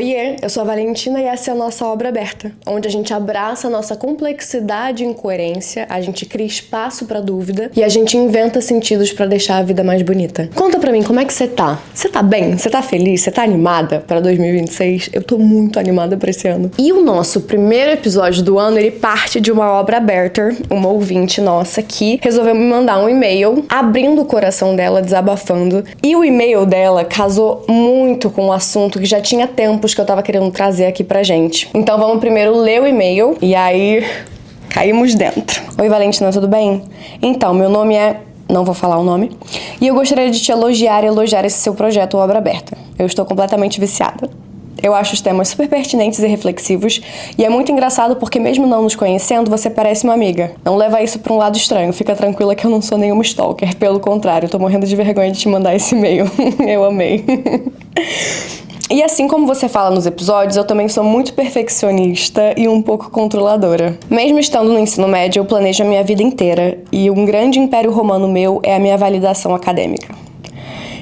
Oiê, eu sou a Valentina e essa é a nossa obra aberta, onde a gente abraça a nossa complexidade e incoerência, a gente cria espaço pra dúvida e a gente inventa sentidos pra deixar a vida mais bonita. Conta pra mim, como é que você tá? Você tá bem? Você tá feliz? Você tá animada pra 2026? Eu tô muito animada pra esse ano. E o nosso primeiro episódio do ano, ele parte de uma obra aberta, uma ouvinte nossa que resolveu me mandar um e-mail, abrindo o coração dela, desabafando. E o e-mail dela casou muito com o assunto que já tinha tempos que eu tava querendo trazer aqui pra gente. Então vamos primeiro ler o e-mail e aí caímos dentro. Oi Valentina, tudo bem? Então, meu nome é... não vou falar o nome. E eu gostaria de te elogiar e elogiar esse seu projeto Obra Aberta. Eu estou completamente viciada. Eu acho os temas super pertinentes e reflexivos, e é muito engraçado porque mesmo não nos conhecendo, você parece uma amiga. Não leva isso pra um lado estranho, fica tranquila que eu não sou nenhuma stalker, pelo contrário, eu tô morrendo de vergonha de te mandar esse e-mail. Eu amei. E assim como você fala nos episódios, eu também sou muito perfeccionista e um pouco controladora. Mesmo estando no ensino médio, eu planejo a minha vida inteira, e um grande império romano meu é a minha validação acadêmica.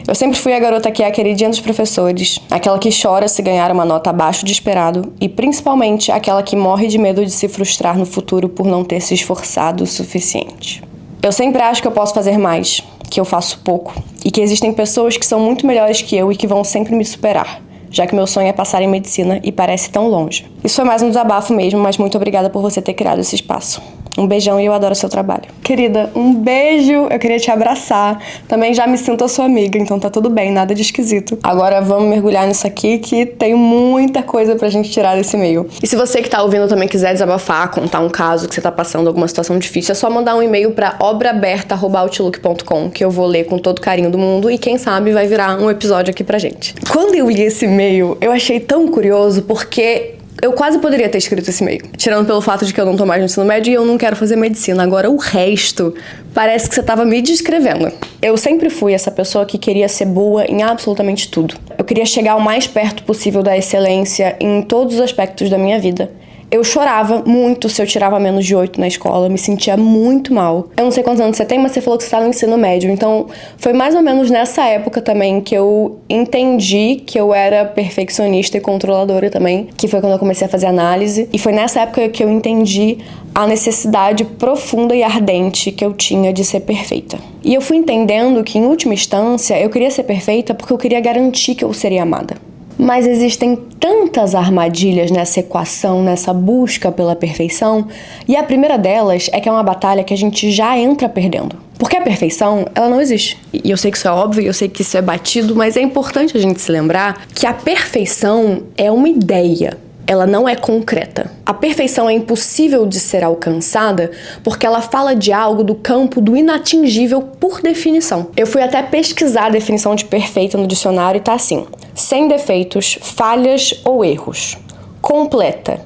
Eu sempre fui a garota que é a queridinha dos professores, aquela que chora se ganhar uma nota abaixo de esperado e principalmente aquela que morre de medo de se frustrar no futuro por não ter se esforçado o suficiente. Eu sempre acho que eu posso fazer mais, que eu faço pouco e que existem pessoas que são muito melhores que eu e que vão sempre me superar, já que meu sonho é passar em medicina e parece tão longe. Isso foi mais um desabafo mesmo, mas muito obrigada por você ter criado esse espaço. Um beijão e eu adoro seu trabalho. Querida, um beijo, eu queria te abraçar. Também já me sinto a sua amiga, então tá tudo bem, nada de esquisito. Agora vamos mergulhar nisso aqui que tem muita coisa pra gente tirar desse e-mail. E se você que tá ouvindo também quiser desabafar, contar um caso que você tá passando alguma situação difícil, é só mandar um e-mail pra obraaberta@outlook.com que eu vou ler com todo carinho do mundo e quem sabe vai virar um episódio aqui pra gente. Quando eu li esse e-mail, eu achei tão curioso porque eu quase poderia ter escrito esse e-mail, tirando pelo fato de que eu não tô mais no ensino médio e eu não quero fazer medicina. Agora, o resto, parece que você tava me descrevendo. Eu sempre fui essa pessoa que queria ser boa em absolutamente tudo. Eu queria chegar o mais perto possível da excelência em todos os aspectos da minha vida. Eu chorava muito se eu tirava menos de 8 na escola, me sentia muito mal. Eu não sei quantos anos você tem, mas você falou que você tá no ensino médio, então foi mais ou menos nessa época também que eu entendi que eu era perfeccionista e controladora também, que foi quando eu comecei a fazer análise, e foi nessa época que eu entendi a necessidade profunda e ardente que eu tinha de ser perfeita. E eu fui entendendo que, em última instância, eu queria ser perfeita porque eu queria garantir que eu seria amada. Mas existem tantas armadilhas nessa equação, nessa busca pela perfeição, e a primeira delas é que é uma batalha que a gente já entra perdendo. Porque a perfeição, ela não existe. E eu sei que isso é óbvio, eu sei que isso é batido, mas é importante a gente se lembrar que a perfeição é uma ideia. Ela não é concreta. A perfeição é impossível de ser alcançada porque ela fala de algo do campo do inatingível por definição. Eu fui até pesquisar a definição de perfeita no dicionário e tá assim: sem defeitos, falhas ou erros. Completa.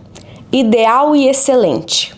Ideal e excelente.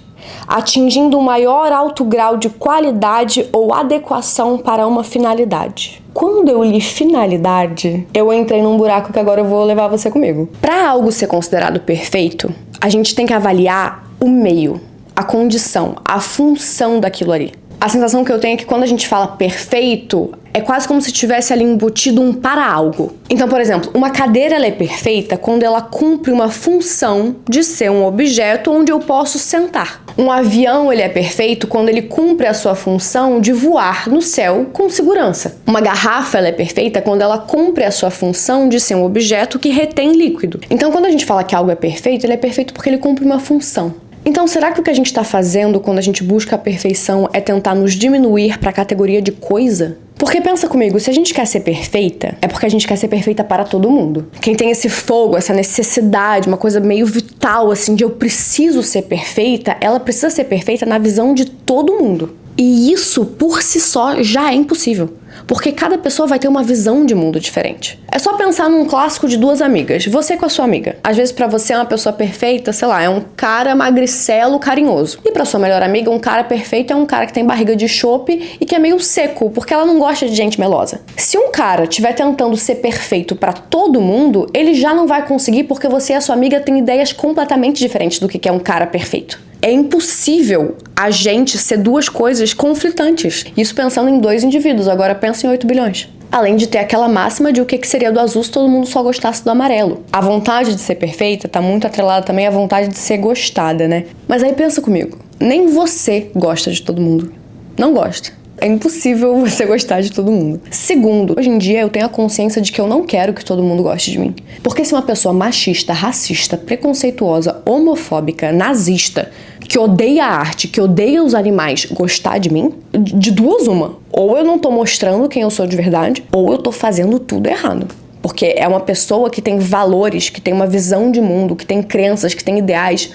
Atingindo o maior alto grau de qualidade ou adequação para uma finalidade. Quando eu li finalidade, eu entrei num buraco que agora eu vou levar você comigo. Para algo ser considerado perfeito, a gente tem que avaliar o meio, a condição, a função daquilo ali. A sensação que eu tenho é que quando a gente fala perfeito, é quase como se tivesse ali embutido um para algo. Então, por exemplo, uma cadeira ela é perfeita quando ela cumpre uma função de ser um objeto onde eu posso sentar. Um avião ele é perfeito quando ele cumpre a sua função de voar no céu com segurança. Uma garrafa ela é perfeita quando ela cumpre a sua função de ser um objeto que retém líquido. Então, quando a gente fala que algo é perfeito, ele é perfeito porque ele cumpre uma função. Então, será que o que a gente está fazendo quando a gente busca a perfeição é tentar nos diminuir para a categoria de coisa? Porque pensa comigo, se a gente quer ser perfeita, é porque a gente quer ser perfeita para todo mundo. Quem tem esse fogo, essa necessidade, uma coisa meio vital, assim, de eu preciso ser perfeita, ela precisa ser perfeita na visão de todo mundo. E isso, por si só, já é impossível. Porque cada pessoa vai ter uma visão de mundo diferente. É só pensar num clássico de duas amigas, você com a sua amiga. Às vezes pra você uma pessoa perfeita, sei lá, é um cara magricelo carinhoso. E pra sua melhor amiga, um cara perfeito é um cara que tem barriga de chope e que é meio seco, porque ela não gosta de gente melosa. Se um cara estiver tentando ser perfeito pra todo mundo, ele já não vai conseguir porque você e a sua amiga têm ideias completamente diferentes do que é um cara perfeito. É impossível a gente ser duas coisas conflitantes. Isso pensando em dois indivíduos, agora pensa em 8 bilhões. Além de ter aquela máxima de o que seria do azul se todo mundo só gostasse do amarelo. A vontade de ser perfeita tá muito atrelada também à vontade de ser gostada, né? Mas aí pensa comigo, nem você gosta de todo mundo. Não gosta. É impossível você gostar de todo mundo. Segundo, hoje em dia eu tenho a consciência de que eu não quero que todo mundo goste de mim. Porque se uma pessoa machista, racista, preconceituosa, homofóbica, nazista, que odeia a arte, que odeia os animais, gostar de mim, de duas uma. Ou eu não tô mostrando quem eu sou de verdade, ou eu tô fazendo tudo errado. Porque é uma pessoa que tem valores, que tem uma visão de mundo, que tem crenças, que tem ideais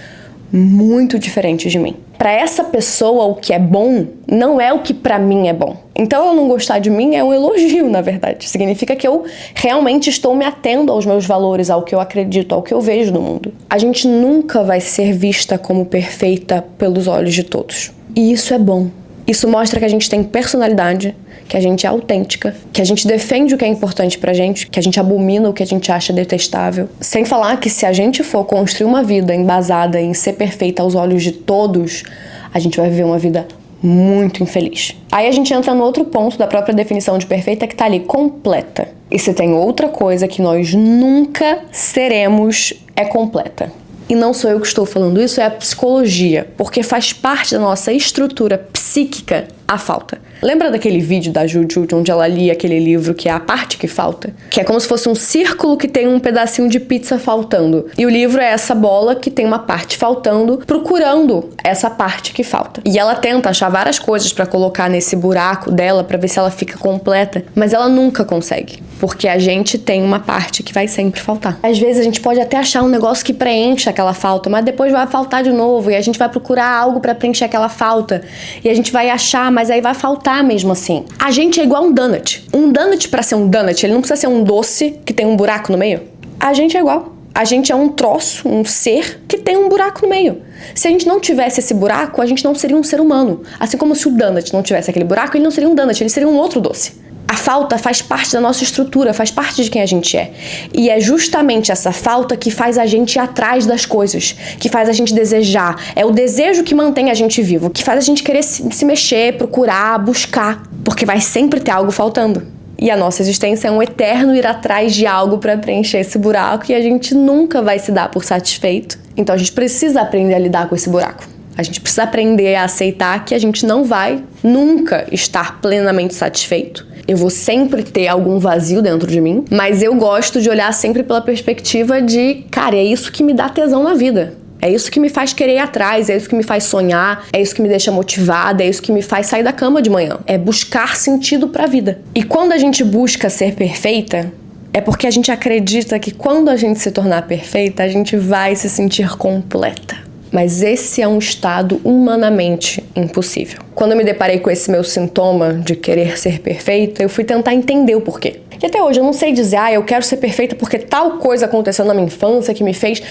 muito diferentes de mim. Pra essa pessoa, o que é bom não é o que pra mim é bom. Então, ela não gostar de mim é um elogio, na verdade. Significa que eu realmente estou me atendo aos meus valores, ao que eu acredito, ao que eu vejo no mundo. A gente nunca vai ser vista como perfeita pelos olhos de todos. E isso é bom. Isso mostra que a gente tem personalidade, que a gente é autêntica, que a gente defende o que é importante pra gente, que a gente abomina o que a gente acha detestável. Sem falar que se a gente for construir uma vida embasada em ser perfeita aos olhos de todos, a gente vai viver uma vida muito infeliz. Aí a gente entra no outro ponto da própria definição de perfeita, que tá ali, completa. E se tem outra coisa que nós nunca seremos, é completa. E não sou eu que estou falando isso, é a psicologia, porque faz parte da nossa estrutura psíquica a falta. Lembra daquele vídeo da Juju, onde ela lia aquele livro que é a parte que falta? Que é como se fosse um círculo que tem um pedacinho de pizza faltando. E o livro é essa bola que tem uma parte faltando, procurando essa parte que falta. E ela tenta achar várias coisas pra colocar nesse buraco dela, pra ver se ela fica completa, mas ela nunca consegue. Porque a gente tem uma parte que vai sempre faltar. Às vezes a gente pode até achar um negócio que preenche aquela falta, mas depois vai faltar de novo, e a gente vai procurar algo pra preencher aquela falta. E a gente vai achar, mas aí vai faltar mesmo assim. A gente é igual um donut. Um donut, pra ser um donut, ele não precisa ser um doce que tem um buraco no meio. A gente é igual. A gente é um troço, um ser que tem um buraco no meio. Se a gente não tivesse esse buraco, a gente não seria um ser humano. Assim como se o donut não tivesse aquele buraco, ele não seria um donut, ele seria um outro doce. A falta faz parte da nossa estrutura, faz parte de quem a gente é. E é justamente essa falta que faz a gente ir atrás das coisas, que faz a gente desejar. É o desejo que mantém a gente vivo, que faz a gente querer se mexer, procurar, buscar. Porque vai sempre ter algo faltando. E a nossa existência é um eterno ir atrás de algo para preencher esse buraco e a gente nunca vai se dar por satisfeito. Então a gente precisa aprender a lidar com esse buraco. A gente precisa aprender a aceitar que a gente não vai nunca estar plenamente satisfeito. Eu vou sempre ter algum vazio dentro de mim, mas eu gosto de olhar sempre pela perspectiva de, cara, é isso que me dá tesão na vida. É isso que me faz querer ir atrás, é isso que me faz sonhar, é isso que me deixa motivada, é isso que me faz sair da cama de manhã. É buscar sentido pra vida. E quando a gente busca ser perfeita, é porque a gente acredita que quando a gente se tornar perfeita, a gente vai se sentir completa. Mas esse é um estado humanamente impossível. Quando eu me deparei com esse meu sintoma de querer ser perfeita, eu fui tentar entender o porquê. E até hoje eu não sei dizer, eu quero ser perfeita porque tal coisa aconteceu na minha infância que me fez...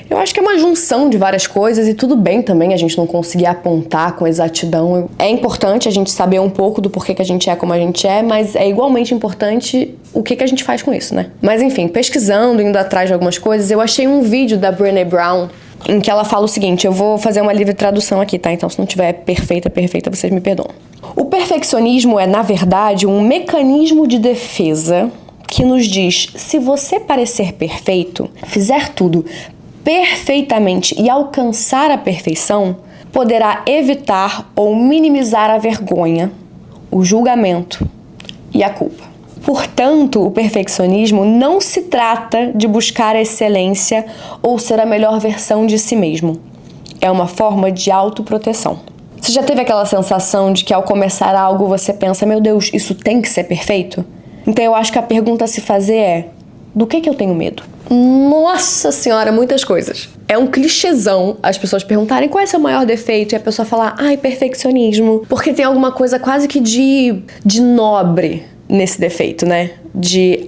Eu acho que é uma junção de várias coisas e tudo bem também a gente não conseguir apontar com exatidão. É importante a gente saber um pouco do porquê que a gente é como a gente é, mas é igualmente importante o que a gente faz com isso, né? Mas enfim, pesquisando, indo atrás de algumas coisas, eu achei um vídeo da Brené Brown em que ela fala o seguinte, eu vou fazer uma livre tradução aqui, tá? Então se não tiver perfeita, vocês me perdoam. O perfeccionismo é, na verdade, um mecanismo de defesa que nos diz, se você parecer perfeito, fizer tudo perfeitamente e alcançar a perfeição, poderá evitar ou minimizar a vergonha, o julgamento e a culpa. Portanto, o perfeccionismo não se trata de buscar a excelência ou ser a melhor versão de si mesmo. É uma forma de autoproteção. Você já teve aquela sensação de que ao começar algo você pensa, meu Deus, isso tem que ser perfeito? Então eu acho que a pergunta a se fazer é, do que eu tenho medo? Nossa senhora, muitas coisas. É um clichêzão as pessoas perguntarem qual é seu maior defeito e a pessoa falar, perfeccionismo. Porque tem alguma coisa quase que de nobre nesse defeito, né?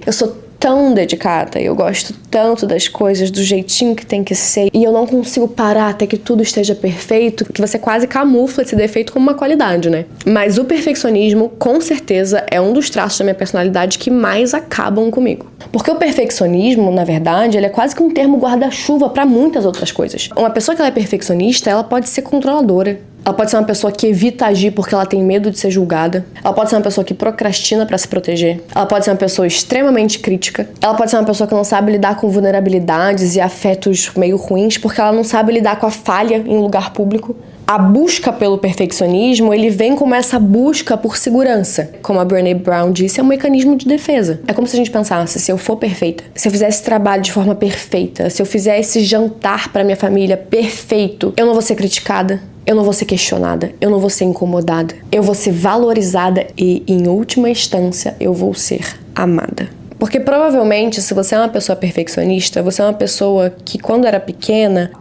Eu sou tão dedicada, eu gosto tanto das coisas do jeitinho que tem que ser e eu não consigo parar até que tudo esteja perfeito, que você quase camufla esse defeito como uma qualidade, né? Mas o perfeccionismo, com certeza, é um dos traços da minha personalidade que mais acabam comigo. Porque o perfeccionismo, na verdade, ele é quase que um termo guarda-chuva para muitas outras coisas. Uma pessoa que ela é perfeccionista, ela pode ser controladora. Ela pode ser uma pessoa que evita agir porque ela tem medo de ser julgada. Ela pode ser uma pessoa que procrastina pra se proteger. Ela pode ser uma pessoa extremamente crítica. Ela pode ser uma pessoa que não sabe lidar com vulnerabilidades e afetos meio ruins porque ela não sabe lidar com a falha em lugar público. A busca pelo perfeccionismo, ele vem como essa busca por segurança. Como a Brené Brown disse, é um mecanismo de defesa. É como se a gente pensasse, se eu for perfeita, se eu fizer esse trabalho de forma perfeita, se eu fizer esse jantar pra minha família perfeito, eu não vou ser criticada, eu não vou ser questionada, eu não vou ser incomodada, eu vou ser valorizada e, em última instância, eu vou ser amada. Porque provavelmente, se você é uma pessoa perfeccionista, você é uma pessoa que quando era pequena,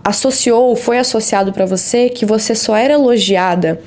foi associado pra você que você só era elogiada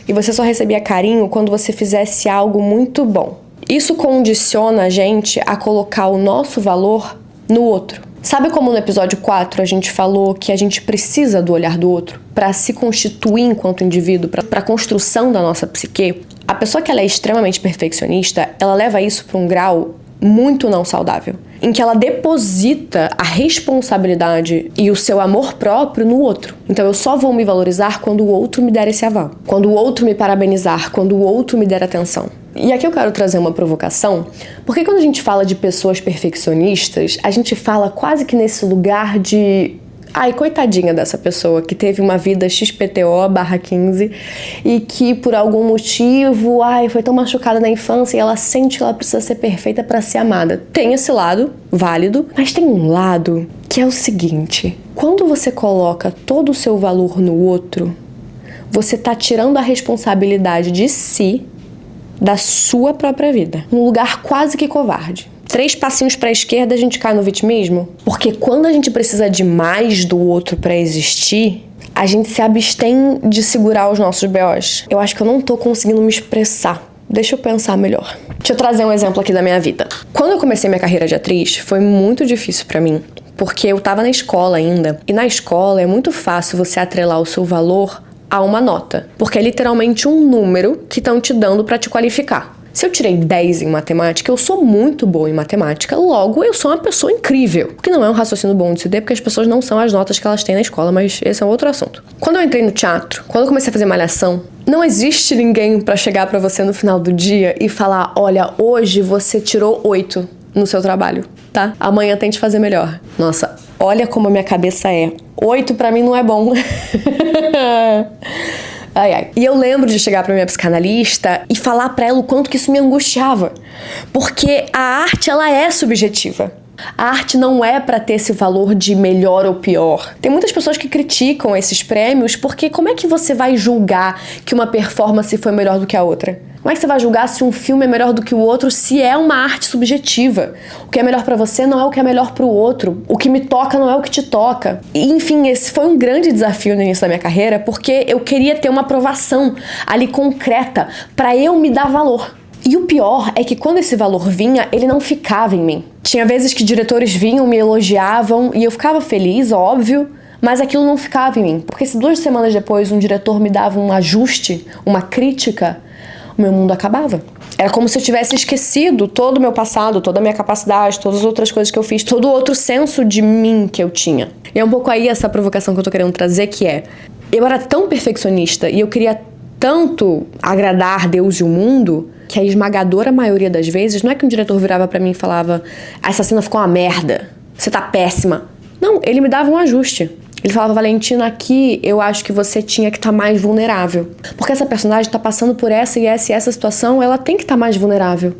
e você só recebia carinho quando você fizesse algo muito bom. Isso condiciona a gente a colocar o nosso valor no outro. Sabe como no episódio 4 a gente falou que a gente precisa do olhar do outro pra se constituir enquanto indivíduo, pra construção da nossa psique? A pessoa que ela é extremamente perfeccionista, ela leva isso pra um grau muito não saudável, em que ela deposita a responsabilidade e o seu amor próprio no outro. Então eu só vou me valorizar quando o outro me der esse aval, quando o outro me parabenizar, quando o outro me der atenção. E aqui eu quero trazer uma provocação, porque quando a gente fala de pessoas perfeccionistas, a gente fala quase que nesse lugar de... Ai, coitadinha dessa pessoa que teve uma vida XPTO/15 e que por algum motivo, foi tão machucada na infância e ela sente que ela precisa ser perfeita pra ser amada. Tem esse lado válido, mas tem um lado que é o seguinte: quando você coloca todo o seu valor no outro, você tá tirando a responsabilidade de si, da sua própria vida. Um lugar quase que covarde. 3 passinhos pra esquerda a gente cai no vitimismo. Porque quando a gente precisa de mais do outro pra existir, a gente se abstém de segurar os nossos BOs. Eu acho que eu não tô conseguindo me expressar. Deixa eu pensar melhor. Deixa eu trazer um exemplo aqui da minha vida. Quando eu comecei minha carreira de atriz, foi muito difícil pra mim. Porque eu tava na escola ainda. E na escola é muito fácil você atrelar o seu valor a uma nota. Porque é literalmente um número que estão te dando pra te qualificar. Se eu tirei 10 em matemática, eu sou muito boa em matemática, logo eu sou uma pessoa incrível. O que não é um raciocínio bom de se ter, porque as pessoas não são as notas que elas têm na escola, mas esse é um outro assunto. Quando eu entrei no teatro, quando eu comecei a fazer malhação, não existe ninguém pra chegar pra você no final do dia e falar: olha, hoje você tirou 8 no seu trabalho, tá? Amanhã tente fazer melhor. Nossa, olha como a minha cabeça é. 8 pra mim não é bom. E eu lembro de chegar pra minha psicanalista e falar pra ela o quanto que isso me angustiava. Porque a arte, ela é subjetiva. A arte não é pra ter esse valor de melhor ou pior. Tem muitas pessoas que criticam esses prêmios porque como é que você vai julgar que uma performance foi melhor do que a outra? Como é que você vai julgar se um filme é melhor do que o outro se é uma arte subjetiva? O que é melhor pra você não é o que é melhor pro outro. O que me toca não é o que te toca. E, enfim, esse foi um grande desafio no início da minha carreira porque eu queria ter uma aprovação ali concreta pra eu me dar valor. E o pior é que quando esse valor vinha, ele não ficava em mim. Tinha vezes que diretores vinham, me elogiavam e eu ficava feliz, óbvio, mas aquilo não ficava em mim. Porque se 2 semanas depois um diretor me dava um ajuste, uma crítica, o meu mundo acabava. Era como se eu tivesse esquecido todo o meu passado, toda a minha capacidade, todas as outras coisas que eu fiz, todo o outro senso de mim que eu tinha. E é um pouco aí essa provocação que eu tô querendo trazer, que é: eu era tão perfeccionista e eu queria tanto agradar Deus e o mundo, que a esmagadora maioria das vezes, não é que um diretor virava pra mim e falava: essa cena ficou uma merda, você tá péssima. Não, ele me dava um ajuste. Ele falava: Valentina, aqui eu acho que você tinha que estar mais vulnerável. Porque essa personagem tá passando por essa e essa situação, ela tem que estar mais vulnerável.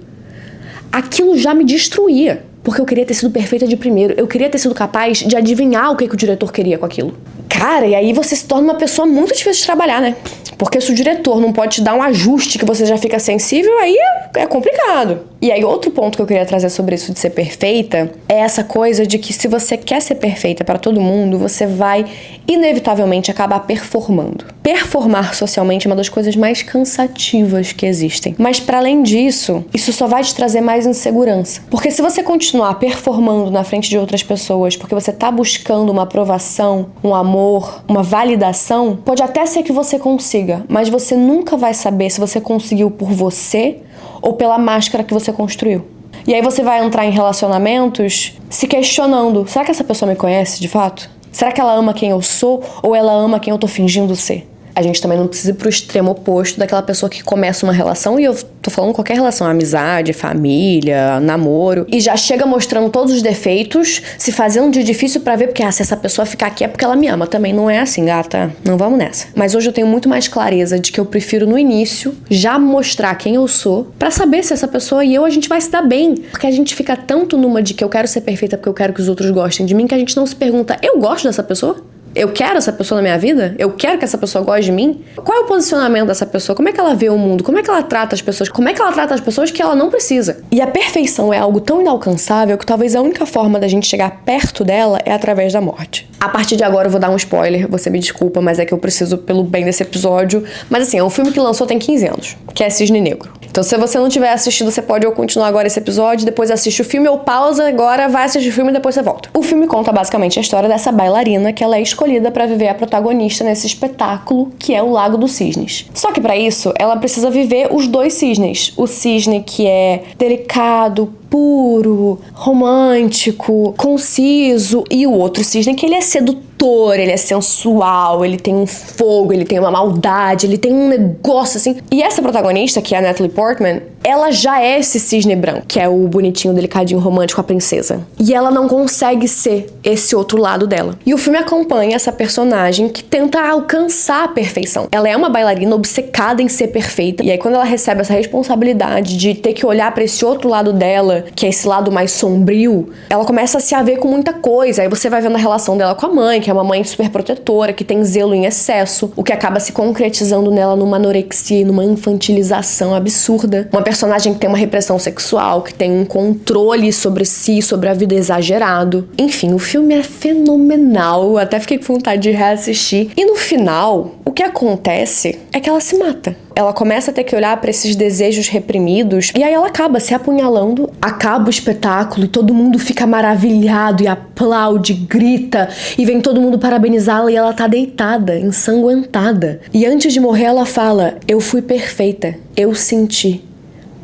Aquilo já me destruía. Porque eu queria ter sido perfeita de primeiro. Eu queria ter sido capaz de adivinhar o que o diretor queria com aquilo. Cara, e aí você se torna uma pessoa muito difícil de trabalhar, né? Porque se o diretor não pode te dar um ajuste que você já fica sensível, aí é complicado. E aí outro ponto que eu queria trazer sobre isso de ser perfeita é essa coisa de que se você quer ser perfeita pra todo mundo, você vai inevitavelmente acabar performando. Performar socialmente é uma das coisas mais cansativas que existem. Mas pra além disso, isso só vai te trazer mais insegurança. Porque se você continuar performando na frente de outras pessoas, porque você tá buscando uma aprovação, um amor, uma validação, pode até ser que você consiga, mas você nunca vai saber se você conseguiu por você ou pela máscara que você construiu. E aí você vai entrar em relacionamentos se questionando: será que essa pessoa me conhece de fato? Será que ela ama quem eu sou ou ela ama quem eu tô fingindo ser? A gente também não precisa ir pro extremo oposto daquela pessoa que começa uma relação, e eu tô falando qualquer relação, amizade, família, namoro, e já chega mostrando todos os defeitos, se fazendo de difícil pra ver, porque se essa pessoa ficar aqui é porque ela me ama. Também não é assim, gata. Não vamos nessa. Mas hoje eu tenho muito mais clareza de que eu prefiro no início já mostrar quem eu sou, pra saber se essa pessoa e eu, a gente vai se dar bem. Porque a gente fica tanto numa de que eu quero ser perfeita porque eu quero que os outros gostem de mim, que a gente não se pergunta, eu gosto dessa pessoa? Eu quero essa pessoa na minha vida? Eu quero que essa pessoa goste de mim? Qual é o posicionamento dessa pessoa? Como é que ela vê o mundo? Como é que ela trata as pessoas? Como é que ela trata as pessoas que ela não precisa? E a perfeição é algo tão inalcançável que talvez a única forma da gente chegar perto dela é através da morte. A partir de agora eu vou dar um spoiler, você me desculpa, mas é que eu preciso pelo bem desse episódio. Mas assim, é um filme que lançou tem 15 anos, que é Cisne Negro. Então se você não tiver assistido, você pode ou continuar agora esse episódio, depois assiste o filme, ou pausa agora, vai assistir o filme e depois você volta. O filme conta basicamente a história dessa bailarina que ela é escolhida pra viver a protagonista nesse espetáculo que é o Lago dos Cisnes. Só que pra isso, ela precisa viver os dois cisnes. O cisne que é delicado, puro, romântico, conciso, e o outro cisne que ele é sedutor, ele é sensual, ele tem um fogo, ele tem uma maldade, ele tem um negócio assim. E essa protagonista, que é a Natalie Portman, ela já é esse cisne branco, que é o bonitinho, delicadinho, romântico, a princesa. E ela não consegue ser esse outro lado dela. E o filme acompanha essa personagem que tenta alcançar a perfeição. Ela é uma bailarina obcecada em ser perfeita. E aí quando ela recebe essa responsabilidade de ter que olhar pra esse outro lado dela, que é esse lado mais sombrio, ela começa a se haver com muita coisa. Aí você vai vendo a relação dela com a mãe, que é uma mãe super protetora, que tem zelo em excesso, o que acaba se concretizando nela numa anorexia, numa infantilização absurda. Uma personagem que tem uma repressão sexual, que tem um controle sobre si, sobre a vida exagerado. Enfim, o filme é fenomenal. Eu até fiquei com vontade de reassistir. E no final, o que acontece é que ela se mata. Ela começa a ter que olhar pra esses desejos reprimidos e aí ela acaba se apunhalando. Acaba o espetáculo e todo mundo fica maravilhado e aplaude, grita e vem todo mundo parabenizá-la e ela tá deitada, ensanguentada. E antes de morrer ela fala, eu fui perfeita, eu senti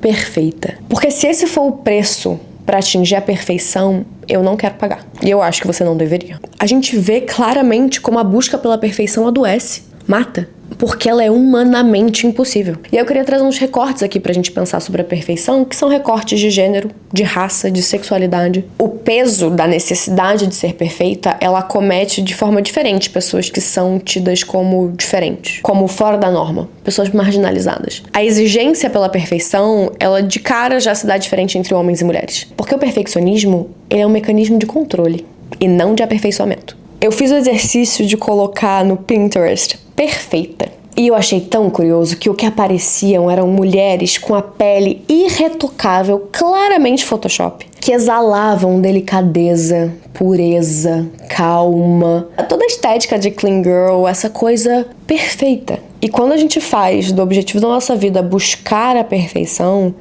perfeita. Porque se esse for o preço pra atingir a perfeição, eu não quero pagar. E eu acho que você não deveria. A gente vê claramente como a busca pela perfeição adoece, mata. Porque ela é humanamente impossível. E aí eu queria trazer uns recortes aqui pra gente pensar sobre a perfeição, que são recortes de gênero, de raça, de sexualidade. O peso da necessidade de ser perfeita, ela acomete de forma diferente pessoas que são tidas como diferentes, como fora da norma, pessoas marginalizadas. A exigência pela perfeição, ela de cara já se dá diferente entre homens e mulheres. Porque o perfeccionismo, ele é um mecanismo de controle e não de aperfeiçoamento. Eu fiz o exercício de colocar no Pinterest perfeita. E eu achei tão curioso que o que apareciam eram mulheres com a pele irretocável, claramente Photoshop, que exalavam delicadeza, pureza, calma. Toda a estética de clean girl, essa coisa perfeita. E quando a gente faz do objetivo da nossa vida buscar a perfeição,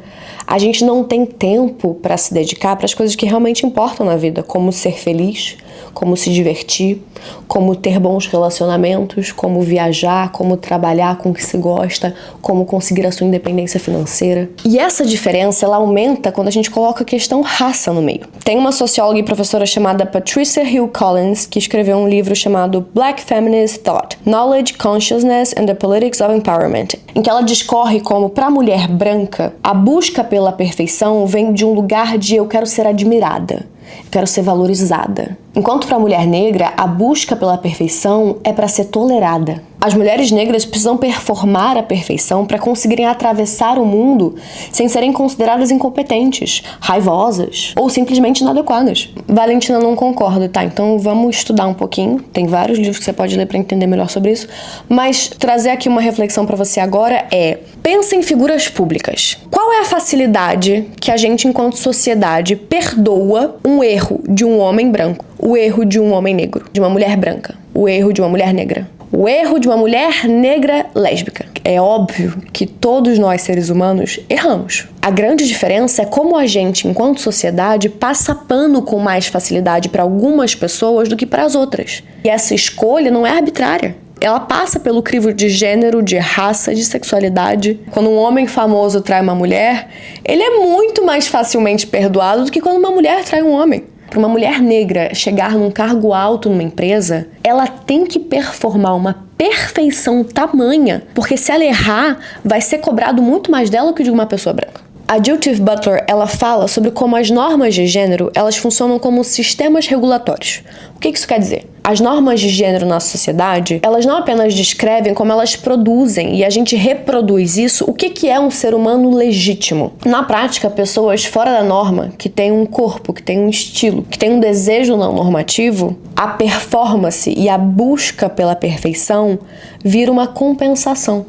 a gente não tem tempo para se dedicar para as coisas que realmente importam na vida, como ser feliz, como se divertir, como ter bons relacionamentos, como viajar, como trabalhar com o que se gosta, como conseguir a sua independência financeira. E essa diferença, ela aumenta quando a gente coloca a questão raça no meio. Tem uma socióloga e professora chamada Patricia Hill Collins que escreveu um livro chamado Black Feminist Thought, Knowledge, Consciousness and the Politics of Empowerment, em que ela discorre como, para a mulher branca, a busca pela perfeição vem de um lugar de eu quero ser admirada, eu quero ser valorizada. Enquanto para a mulher negra, a busca pela perfeição é para ser tolerada. As mulheres negras precisam performar a perfeição para conseguirem atravessar o mundo sem serem consideradas incompetentes, raivosas ou simplesmente inadequadas. Valentina não concorda, tá? Então vamos estudar um pouquinho. Tem vários livros que você pode ler para entender melhor sobre isso. Mas trazer aqui uma reflexão para você agora é: pensa em figuras públicas. Qual é a facilidade que a gente, enquanto sociedade, perdoa um erro de um homem branco, o erro de um homem negro, de uma mulher branca, o erro de uma mulher negra, o erro de uma mulher negra lésbica? É óbvio que todos nós, seres humanos, erramos. A grande diferença é como a gente, enquanto sociedade, passa pano com mais facilidade para algumas pessoas do que para as outras. E essa escolha não é arbitrária. Ela passa pelo crivo de gênero, de raça, de sexualidade. Quando um homem famoso trai uma mulher, ele é muito mais facilmente perdoado do que quando uma mulher trai um homem. Para uma mulher negra chegar num cargo alto numa empresa, ela tem que performar uma perfeição tamanha, porque se ela errar, vai ser cobrado muito mais dela que de uma pessoa branca. A Judith Butler, ela fala sobre como as normas de gênero, elas funcionam como sistemas regulatórios. O que isso quer dizer? As normas de gênero na sociedade, elas não apenas descrevem como elas produzem e a gente reproduz isso, o que é um ser humano legítimo. Na prática, pessoas fora da norma, que têm um corpo, que têm um estilo, que têm um desejo não normativo, a performance e a busca pela perfeição vira uma compensação.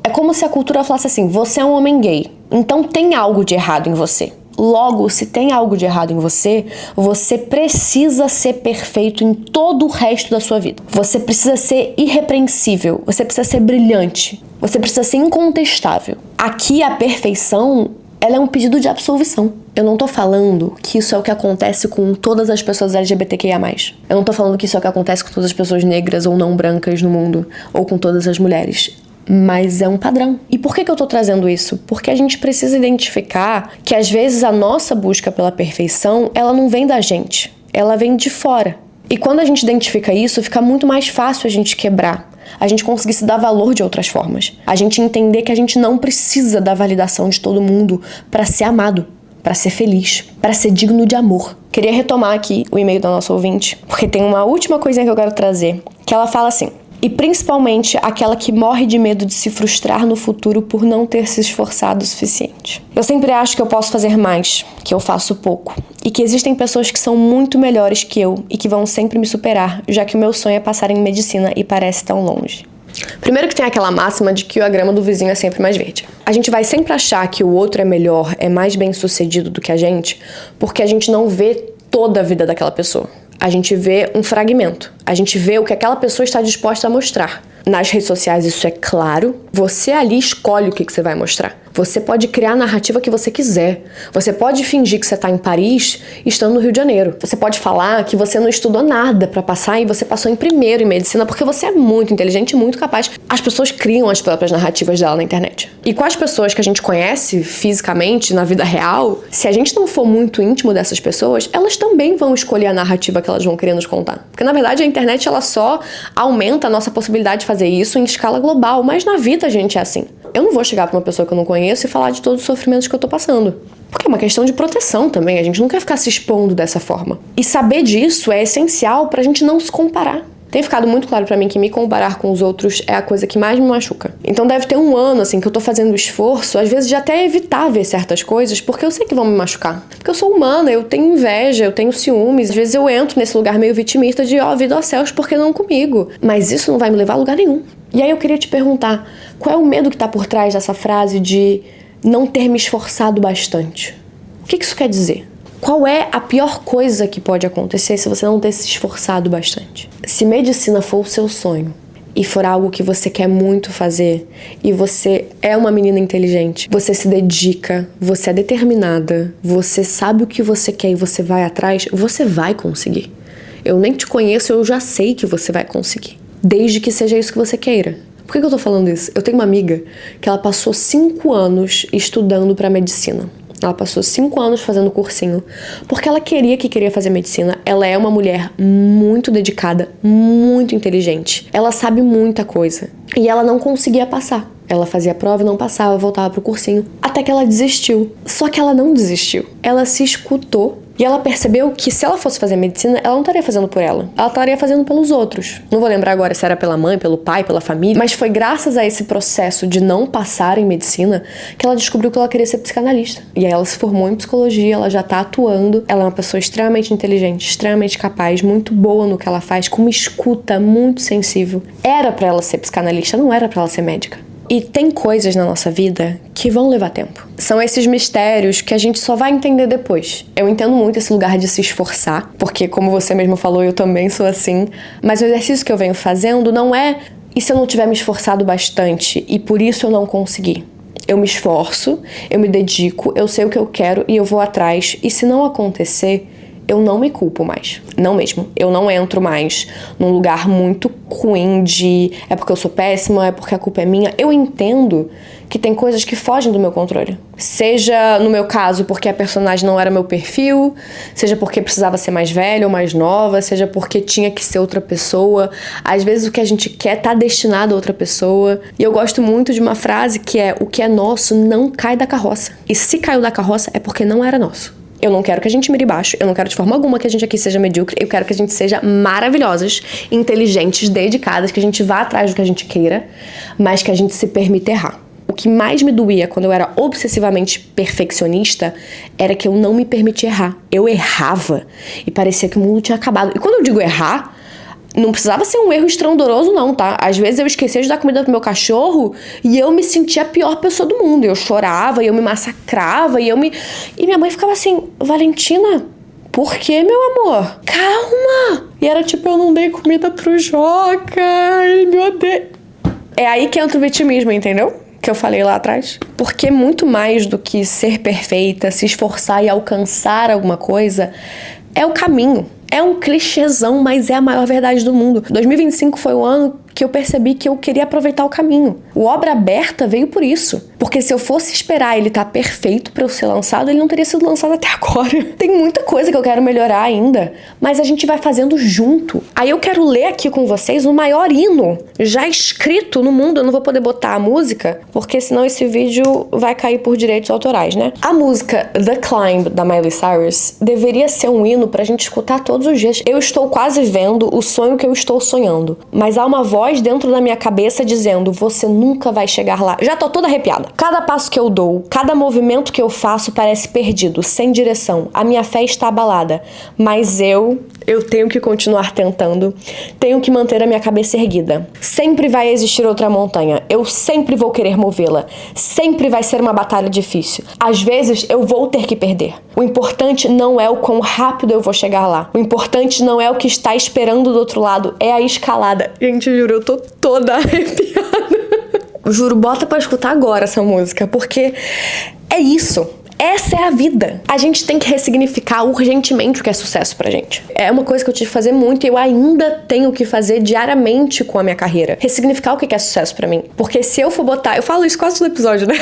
É como se a cultura falasse assim, você é um homem gay, então tem algo de errado em você. Logo, se tem algo de errado em você, você precisa ser perfeito em todo o resto da sua vida. Você precisa ser irrepreensível, você precisa ser brilhante, você precisa ser incontestável. Aqui a perfeição, ela é um pedido de absolvição. Eu não tô falando que isso é o que acontece com todas as pessoas LGBTQIA+. Eu não tô falando que isso é o que acontece com todas as pessoas negras ou não brancas no mundo, ou com todas as mulheres. Mas é um padrão. E por que eu tô trazendo isso? Porque a gente precisa identificar que às vezes a nossa busca pela perfeição, ela não vem da gente, ela vem de fora. E quando a gente identifica isso, fica muito mais fácil a gente quebrar, a gente conseguir se dar valor de outras formas, a gente entender que a gente não precisa da validação de todo mundo para ser amado, para ser feliz, para ser digno de amor. Queria retomar aqui o e-mail da nossa ouvinte, porque tem uma última coisinha que eu quero trazer, que ela fala assim: e principalmente aquela que morre de medo de se frustrar no futuro por não ter se esforçado o suficiente. Eu sempre acho que eu posso fazer mais, que eu faço pouco, e que existem pessoas que são muito melhores que eu e que vão sempre me superar, já que o meu sonho é passar em medicina e parece tão longe. Primeiro que tem aquela máxima de que a grama do vizinho é sempre mais verde. A gente vai sempre achar que o outro é melhor, é mais bem-sucedido do que a gente, porque a gente não vê toda a vida daquela pessoa. A gente vê um fragmento. A gente vê o que aquela pessoa está disposta a mostrar. Nas redes sociais isso é claro. Você ali escolhe o que você vai mostrar. Você pode criar a narrativa que você quiser. Você pode fingir que você está em Paris estando no Rio de Janeiro. Você pode falar que você não estudou nada para passar e você passou em primeiro em medicina porque você é muito inteligente e muito capaz. As pessoas criam as próprias narrativas dela na internet. E com as pessoas que a gente conhece fisicamente, na vida real, se a gente não for muito íntimo dessas pessoas, elas também vão escolher a narrativa que elas vão querer nos contar. Porque na verdade a internet ela só aumenta a nossa possibilidade de fazer isso em escala global, mas na vida a gente é assim. Eu não vou chegar pra uma pessoa que eu não conheço e falar de todos os sofrimentos que eu tô passando. Porque é uma questão de proteção também, a gente não quer ficar se expondo dessa forma. E saber disso é essencial pra gente não se comparar. Tem ficado muito claro pra mim que me comparar com os outros é a coisa que mais me machuca. Então deve ter um ano, assim, que eu tô fazendo esforço, às vezes de até evitar ver certas coisas, porque eu sei que vão me machucar. Porque eu sou humana, eu tenho inveja, eu tenho ciúmes, às vezes eu entro nesse lugar meio vitimista de, vida aos céus, por que não comigo? Mas isso não vai me levar a lugar nenhum. E aí eu queria te perguntar, qual é o medo que tá por trás dessa frase de não ter me esforçado bastante? O que isso quer dizer? Qual é a pior coisa que pode acontecer se você não ter se esforçado bastante? Se medicina for o seu sonho e for algo que você quer muito fazer e você é uma menina inteligente, você se dedica, você é determinada, você sabe o que você quer e você vai atrás, você vai conseguir. Eu nem te conheço, eu já sei que você vai conseguir. Desde que seja isso que você queira. Por que eu tô falando isso? Eu tenho uma amiga que ela passou 5 anos estudando pra medicina. Ela passou 5 anos fazendo cursinho, porque ela queria fazer medicina. Ela é uma mulher muito dedicada, muito inteligente. Ela sabe muita coisa. E ela não conseguia passar. Ela fazia prova e não passava, voltava pro cursinho. Até que ela desistiu. Só que ela não desistiu. Ela se escutou. E ela percebeu que se ela fosse fazer medicina, ela não estaria fazendo por ela. Ela estaria fazendo pelos outros. Não vou lembrar agora se era pela mãe, pelo pai, pela família. Mas foi graças a esse processo de não passar em medicina que ela descobriu que ela queria ser psicanalista. E aí ela se formou em psicologia, ela já tá atuando. Ela é uma pessoa extremamente inteligente, extremamente capaz, muito boa no que ela faz, com uma escuta muito sensível. Era pra ela ser psicanalista, não era pra ela ser médica. E tem coisas na nossa vida que vão levar tempo. São esses mistérios que a gente só vai entender depois. Eu entendo muito esse lugar de se esforçar, porque como você mesmo falou, eu também sou assim. Mas o exercício que eu venho fazendo não é e se eu não tiver me esforçado bastante e por isso eu não consegui. Eu me esforço, eu me dedico, eu sei o que eu quero e eu vou atrás. E se não acontecer, eu não me culpo mais. Não mesmo. Eu não entro mais num lugar muito ruim de é porque eu sou péssima, é porque a culpa é minha. Eu entendo que tem coisas que fogem do meu controle. Seja, no meu caso, porque a personagem não era meu perfil, seja porque precisava ser mais velha ou mais nova, seja porque tinha que ser outra pessoa. Às vezes o que a gente quer tá destinado a outra pessoa. E eu gosto muito de uma frase que é: o que é nosso não cai da carroça. E se caiu da carroça é porque não era nosso. Eu não quero que a gente mire baixo, eu não quero de forma alguma que a gente aqui seja medíocre, eu quero que a gente seja maravilhosas, inteligentes, dedicadas, que a gente vá atrás do que a gente queira, mas que a gente se permita errar. O que mais me doía quando eu era obsessivamente perfeccionista era que eu não me permitia errar. Eu errava e parecia que o mundo tinha acabado. E quando eu digo errar, não precisava ser um erro estrondoroso não, tá? Às vezes eu esquecia de dar comida pro meu cachorro e eu me sentia a pior pessoa do mundo. Eu chorava, eu me massacrava e minha mãe ficava assim: Valentina, por que, meu amor? Calma! E era tipo: eu não dei comida pro Joca, ele me odeia. É aí que entra o vitimismo, entendeu? Que eu falei lá atrás. Porque muito mais do que ser perfeita, se esforçar e alcançar alguma coisa, é o caminho. É um clichêzão, mas é a maior verdade do mundo. 2025 foi o ano que eu percebi que eu queria aproveitar o caminho. O Obra Aberta veio por isso. Porque se eu fosse esperar ele estar perfeito pra eu ser lançado, ele não teria sido lançado até agora. Tem muita coisa que eu quero melhorar ainda, mas a gente vai fazendo junto. Aí eu quero ler aqui com vocês o maior hino já escrito no mundo. Eu não vou poder botar a música, porque senão esse vídeo vai cair por direitos autorais, né? A música The Climb, da Miley Cyrus, deveria ser um hino pra gente escutar todos os dias. Eu estou quase vendo o sonho que eu estou sonhando, mas há uma voz dentro da minha cabeça dizendo: você nunca vai chegar lá. Já tô toda arrepiada. Cada passo que eu dou, cada movimento que eu faço parece perdido, sem direção. A minha fé está abalada, mas eu tenho que continuar tentando. Tenho que manter a minha cabeça erguida. Sempre vai existir outra montanha. Eu sempre vou querer movê-la. Sempre vai ser uma batalha difícil. Às vezes eu vou ter que perder. O importante não é o quão rápido eu vou chegar lá. O importante não é o que está esperando do outro lado, é a escalada. Gente, juro, eu tô toda arrepiada. Juro, bota pra escutar agora essa música, porque é isso. Essa é a vida. A gente tem que ressignificar urgentemente o que é sucesso pra gente. É uma coisa que eu tive que fazer muito e eu ainda tenho que fazer diariamente com a minha carreira. Ressignificar o que é sucesso pra mim. Porque se eu for botar... Eu falo isso quase todo episódio, né?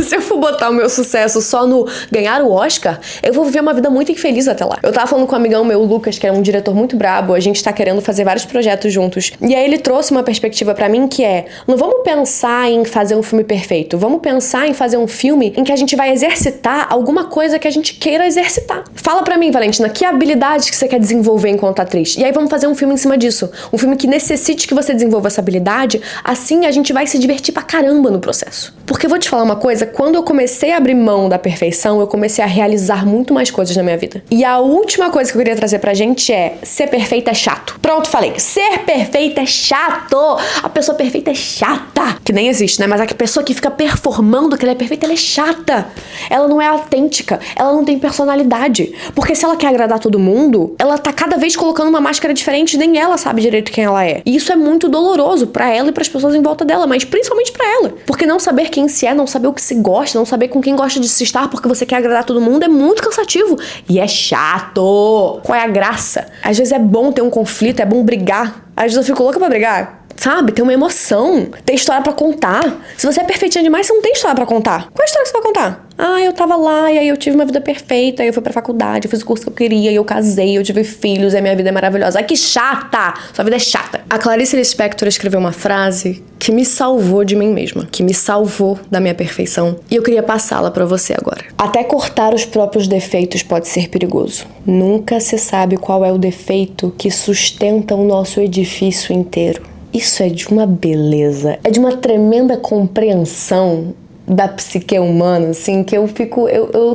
Se eu for botar o meu sucesso só no ganhar o Oscar, eu vou viver uma vida muito infeliz até lá. Eu tava falando com um amigão meu, o Lucas, que é um diretor muito brabo. A gente tá querendo fazer vários projetos juntos. E aí ele trouxe uma perspectiva pra mim que é: não vamos pensar em fazer um filme perfeito. Vamos pensar em fazer um filme em que a gente vai exercitar alguma coisa que a gente queira exercitar. Fala pra mim, Valentina, que habilidade que você quer desenvolver enquanto atriz? E aí vamos fazer um filme em cima disso. Um filme que necessite que você desenvolva essa habilidade, assim a gente vai se divertir pra caramba no processo. Porque eu vou te falar uma coisa, quando eu comecei a abrir mão da perfeição, eu comecei a realizar muito mais coisas na minha vida. E a última coisa que eu queria trazer pra gente é: ser perfeita é chato. Pronto, falei. Ser perfeita é chato. A pessoa perfeita é chata. Que nem existe, né? Mas a pessoa que fica performando que ela é perfeita, ela é chata. Ela não é autêntica, ela não tem personalidade. Porque se ela quer agradar todo mundo, ela tá cada vez colocando uma máscara diferente, nem ela sabe direito quem ela é. E isso é muito doloroso pra ela e pras pessoas em volta dela, mas principalmente pra ela. Porque não saber quem se é, não saber o que se gosta, não saber com quem gosta de se estar porque você quer agradar todo mundo é muito cansativo. E é chato. Qual é a graça? Às vezes é bom ter um conflito, é bom brigar. Às vezes eu fico louca pra brigar. Sabe? Tem uma emoção. Tem história pra contar. Se você é perfeitinha demais, você não tem história pra contar. Qual é a história que você vai contar? Ah, eu tava lá e aí eu tive uma vida perfeita, aí eu fui pra faculdade, eu fiz o curso que eu queria, e eu casei, eu tive filhos, e a minha vida é maravilhosa. Ai, que chata! Sua vida é chata. A Clarice Lispector escreveu uma frase que me salvou de mim mesma, que me salvou da minha perfeição, e eu queria passá-la pra você agora. Até cortar os próprios defeitos pode ser perigoso. Nunca se sabe qual é o defeito que sustenta o nosso edifício inteiro. Isso é de uma beleza, é de uma tremenda compreensão da psique humana, assim, que eu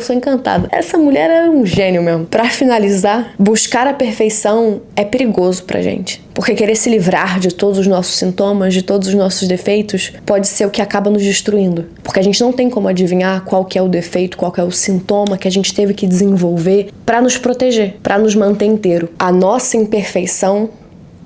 sou encantada. Essa mulher é um gênio mesmo. Pra finalizar, buscar a perfeição é perigoso pra gente. Porque querer se livrar de todos os nossos sintomas, de todos os nossos defeitos, pode ser o que acaba nos destruindo. Porque a gente não tem como adivinhar qual que é o defeito, qual que é o sintoma que a gente teve que desenvolver pra nos proteger, pra nos manter inteiro. A nossa imperfeição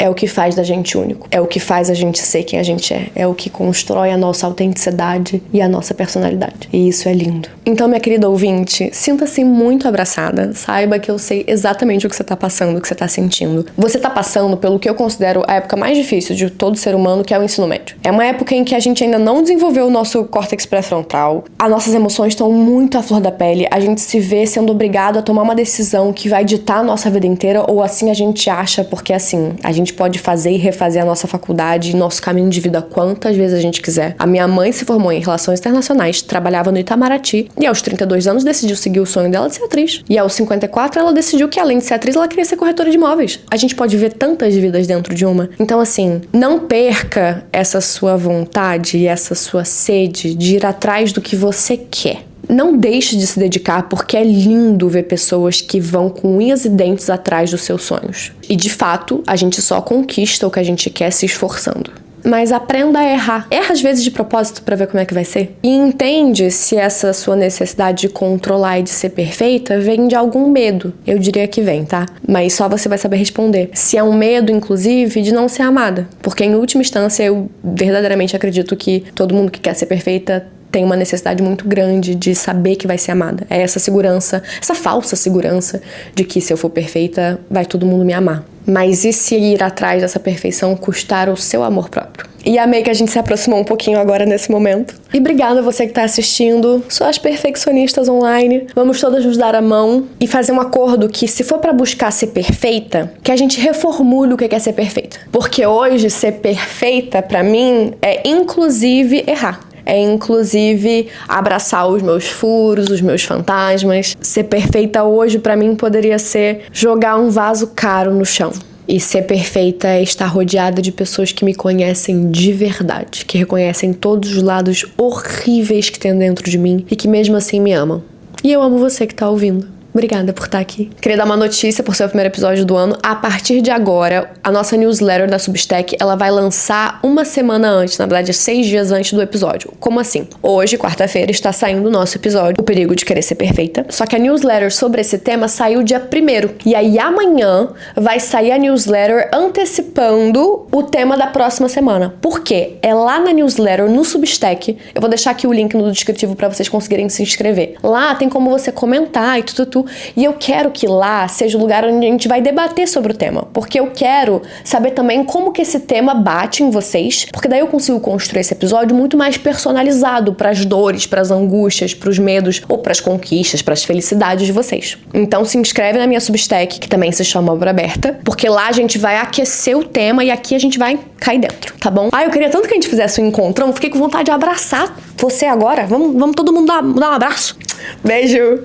é o que faz da gente único. É o que faz a gente ser quem a gente é. É o que constrói a nossa autenticidade e a nossa personalidade. E isso é lindo. Então, minha querida ouvinte, sinta-se muito abraçada. Saiba que eu sei exatamente o que você tá passando, o que você tá sentindo. Você tá passando pelo que eu considero a época mais difícil de todo ser humano, que é o ensino médio. É uma época em que a gente ainda não desenvolveu o nosso córtex pré-frontal. As nossas emoções estão muito à flor da pele. A gente se vê sendo obrigado a tomar uma decisão que vai ditar a nossa vida inteira, ou assim a gente acha, porque assim, a gente pode fazer e refazer a nossa faculdade e nosso caminho de vida quantas vezes a gente quiser. A minha mãe se formou em Relações Internacionais, trabalhava no Itamaraty e aos 32 anos decidiu seguir o sonho dela de ser atriz. E aos 54 ela decidiu que além de ser atriz, ela queria ser corretora de imóveis. A gente pode ver tantas vidas dentro de uma. Então assim, não perca essa sua vontade e essa sua sede de ir atrás do que você quer. Não deixe de se dedicar, porque é lindo ver pessoas que vão com unhas e dentes atrás dos seus sonhos. E de fato, a gente só conquista o que a gente quer se esforçando. Mas aprenda a errar. Erra às vezes de propósito pra ver como é que vai ser. E entende se essa sua necessidade de controlar e de ser perfeita vem de algum medo. Eu diria que vem, tá? Mas só você vai saber responder. Se é um medo, inclusive, de não ser amada. Porque em última instância, eu verdadeiramente acredito que todo mundo que quer ser perfeita tem uma necessidade muito grande de saber que vai ser amada. É essa segurança, essa falsa segurança de que se eu for perfeita, vai todo mundo me amar. Mas e se ir atrás dessa perfeição custar o seu amor próprio? E amei que a gente se aproximou um pouquinho agora nesse momento. E obrigada a você que tá assistindo. Suas perfeccionistas online. Vamos todas nos dar a mão e fazer um acordo que, se for pra buscar ser perfeita, que a gente reformule o que é ser perfeita. Porque hoje, ser perfeita, pra mim, é inclusive errar. É inclusive abraçar os meus furos, os meus fantasmas. Ser perfeita hoje pra mim poderia ser jogar um vaso caro no chão. E ser perfeita é estar rodeada de pessoas que me conhecem de verdade, que reconhecem todos os lados horríveis que tem dentro de mim e que mesmo assim me amam. E eu amo você que tá ouvindo. Obrigada por estar aqui. Queria dar uma notícia por ser o primeiro episódio do ano. A partir de agora, a nossa newsletter da Substack, ela vai lançar uma semana antes, na verdade, 6 dias antes do episódio. Como assim? Hoje, quarta-feira, está saindo o nosso episódio, O Perigo de Querer Ser Perfeita. Só que a newsletter sobre esse tema saiu dia 1º. E aí, amanhã, vai sair a newsletter antecipando o tema da próxima semana. Por quê? É lá na newsletter, no Substack. Eu vou deixar aqui o link no descritivo para vocês conseguirem se inscrever. Lá tem como você comentar e tudo. E eu quero que lá seja o lugar onde a gente vai debater sobre o tema, porque eu quero saber também como que esse tema bate em vocês, porque daí eu consigo construir esse episódio muito mais personalizado para as dores, para as angústias, para os medos ou para as conquistas, para as felicidades de vocês. Então se inscreve na minha Substack, que também se chama Obra Aberta, porque lá a gente vai aquecer o tema e aqui a gente vai cair dentro, tá bom? Eu queria tanto que a gente fizesse um encontrão, fiquei com vontade de abraçar você agora. Vamos todo mundo dar um abraço. Beijo!